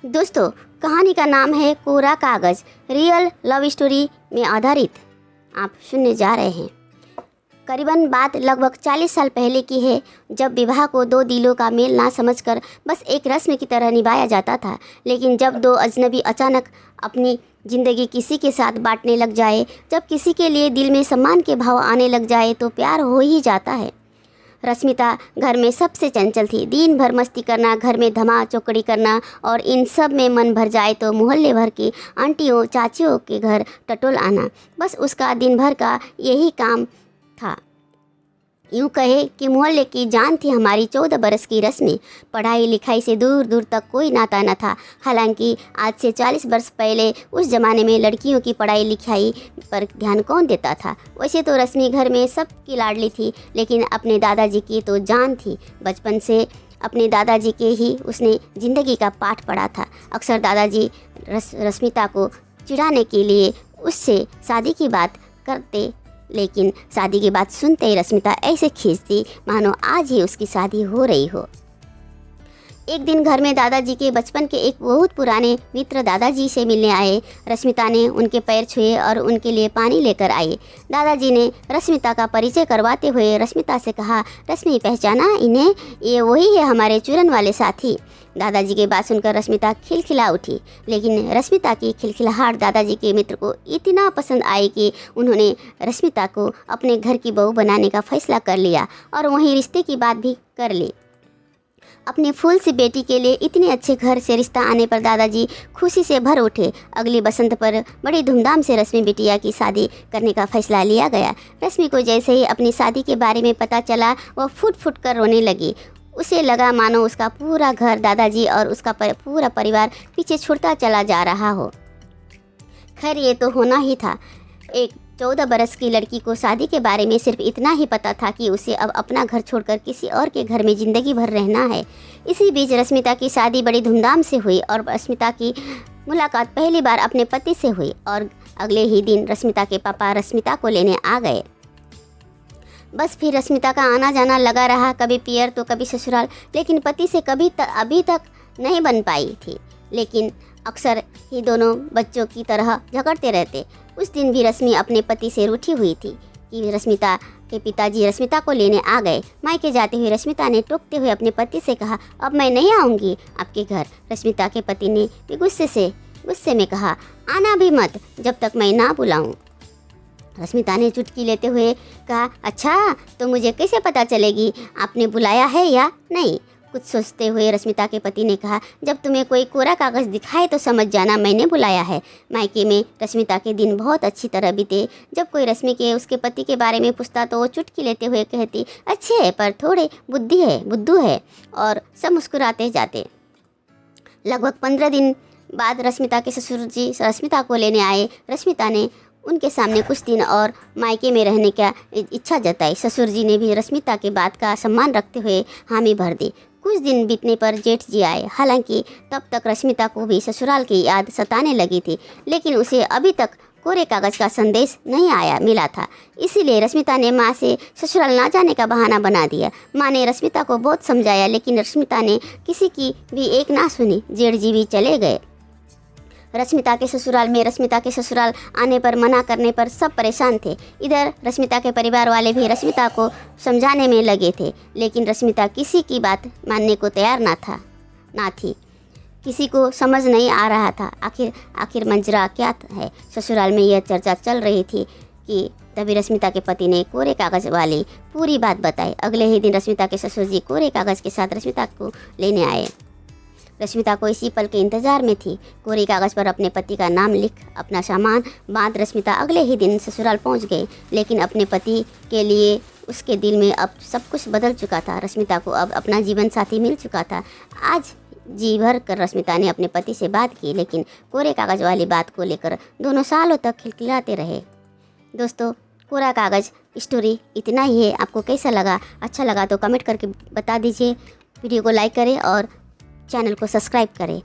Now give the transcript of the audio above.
दोस्तों, कहानी का नाम है कोरा कागज़, रियल लव स्टोरी में आधारित आप सुनने जा रहे हैं। करीबन बात लगभग 40 साल पहले की है, जब विवाह को दो दिलों का मेल ना समझकर बस एक रस्म की तरह निभाया जाता था। लेकिन जब दो अजनबी अचानक अपनी ज़िंदगी किसी के साथ बांटने लग जाए, जब किसी के लिए दिल में सम्मान के भाव आने लग जाए, तो प्यार हो ही जाता है। रश्मिता घर में सबसे चंचल थी। दिन भर मस्ती करना, घर में धमा चौकड़ी करना और इन सब में मन भर जाए तो मोहल्ले भर की आंटियों चाचियों के घर टटोल आना, बस उसका दिन भर का यही काम था। यूँ कहे कि मोहल्ले की जान थी हमारी 14 बरस की रश्मि। पढ़ाई लिखाई से दूर दूर तक कोई नाता न था। हालांकि आज से 40 वर्ष पहले उस ज़माने में लड़कियों की पढ़ाई लिखाई पर ध्यान कौन देता था। वैसे तो रश्मि घर में सबकी लाडली थी, लेकिन अपने दादाजी की तो जान थी। बचपन से अपने दादाजी के ही उसने ज़िंदगी का पाठ पढ़ा था। अक्सर दादाजी रश्मिता को चिढ़ाने के लिए उससे शादी की बात करते, लेकिन शादी की बात सुनते ही रश्मिता ऐसे खींचती मानो आज ही उसकी शादी हो रही हो। एक दिन घर में दादाजी के बचपन के एक बहुत पुराने मित्र दादाजी से मिलने आए। रश्मिता ने उनके पैर छुए और उनके लिए पानी लेकर आए। दादाजी ने रश्मिता का परिचय करवाते हुए रश्मिता से कहा, रश्मि पहचाना इन्हें, ये वही है हमारे चूरन वाले साथी। दादाजी की बात सुनकर रश्मिता खिलखिला उठी, लेकिन रश्मिता की खिलखिलाहट दादाजी के मित्र को इतना पसंद आई कि उन्होंने रश्मिता को अपने घर की बहू बनाने का फैसला कर लिया और वहीं रिश्ते की बात भी कर ली। अपने फूल सी बेटी के लिए इतने अच्छे घर से रिश्ता आने पर दादाजी खुशी से भर उठे। अगली बसंत पर बड़ी धूमधाम से रश्मि बिटिया की शादी करने का फैसला लिया गया। रश्मि को जैसे ही अपनी शादी के बारे में पता चला, वह फुट फुट कर रोने लगी। उसे लगा मानो उसका पूरा घर, दादाजी और उसका पूरा परिवार पीछे छूटता चला जा रहा हो। खैर, ये तो होना ही था। एक 14 बरस की लड़की को शादी के बारे में सिर्फ इतना ही पता था कि उसे अब अपना घर छोड़कर किसी और के घर में ज़िंदगी भर रहना है। इसी बीच रश्मिता की शादी बड़ी धूमधाम से हुई और रश्मिता की मुलाकात पहली बार अपने पति से हुई और अगले ही दिन रश्मिता के पापा रश्मिता को लेने आ गए। बस फिर रश्मिता का आना जाना लगा रहा, कभी पियर तो कभी ससुराल, लेकिन पति से अभी तक नहीं बन पाई थी। लेकिन अक्सर ही दोनों बच्चों की तरह झगड़ते रहते। उस दिन भी रश्मि अपने पति से रूठी हुई थी कि रश्मिता के पिताजी रश्मिता को लेने आ गए। मायके जाते हुए रश्मिता ने टोकते हुए अपने पति से कहा, अब मैं नहीं आऊँगी आपके घर। रश्मिता के पति ने भी गुस्से में कहा, आना भी मत जब तक मैं ना बुलाऊँ। रश्मिता ने चुटकी लेते हुए कहा, अच्छा तो मुझे कैसे पता चलेगी आपने बुलाया है या नहीं। कुछ सोचते हुए रश्मिता के पति ने कहा, जब तुम्हें कोई कोरा कागज़ दिखाए तो समझ जाना मैंने बुलाया है। मायके में रश्मिता के दिन बहुत अच्छी तरह बीते। जब कोई रश्मि के उसके पति के बारे में पूछता तो वो चुटकी लेते हुए कहती, अच्छे है पर थोड़े बुद्धू है, और सब मुस्कुराते जाते। लगभग 15 दिन बाद रश्मिता के ससुर जी रश्मिता को लेने आए। रश्मिता ने उनके सामने कुछ दिन और मायके में रहने का इच्छा जताई। ससुर जी ने भी रश्मिता के बात का सम्मान रखते हुए हामी भर दी। कुछ दिन बीतने पर जेठ जी आए। हालांकि तब तक रश्मिता को भी ससुराल की याद सताने लगी थी, लेकिन उसे अभी तक कोरे कागज़ का संदेश नहीं मिला था। इसीलिए रश्मिता ने माँ से ससुराल ना जाने का बहाना बना दिया। माँ ने रश्मिता को बहुत समझाया, लेकिन रश्मिता ने किसी की भी एक ना सुनी। जेठ जी भी चले गए। रश्मिता के ससुराल आने पर मना करने पर सब परेशान थे। इधर रश्मिता के परिवार वाले भी रश्मिता को समझाने में लगे थे, लेकिन रश्मिता किसी की बात मानने को तैयार ना थी। किसी को समझ नहीं आ रहा था आखिर मंजरा क्या है। ससुराल में यह चर्चा चल रही थी कि तभी रश्मिता के पति ने कोरे कागज़ वाली पूरी बात बताई। अगले ही दिन रश्मिता के ससुर जी कोरे कागज़ के साथ रश्मिता को लेने आए। रश्मिता को इसी पल के इंतज़ार में थी। कोरे कागज़ पर अपने पति का नाम लिख अपना सामान बांध रश्मिता अगले ही दिन ससुराल पहुंच गई। लेकिन अपने पति के लिए उसके दिल में अब सब कुछ बदल चुका था। रश्मिता को अब अपना जीवन साथी मिल चुका था। आज जी भर कर रश्मिता ने अपने पति से बात की, लेकिन कोरे कागज़ वाली बात को लेकर दोनों सालों तक खिलखिलाते रहे। दोस्तों, कोरा कागज़ स्टोरी इतना ही है। आपको कैसा लगा? अच्छा लगा तो कमेंट करके बता दीजिए। वीडियो को लाइक करें और चैनल को सब्सक्राइब करें।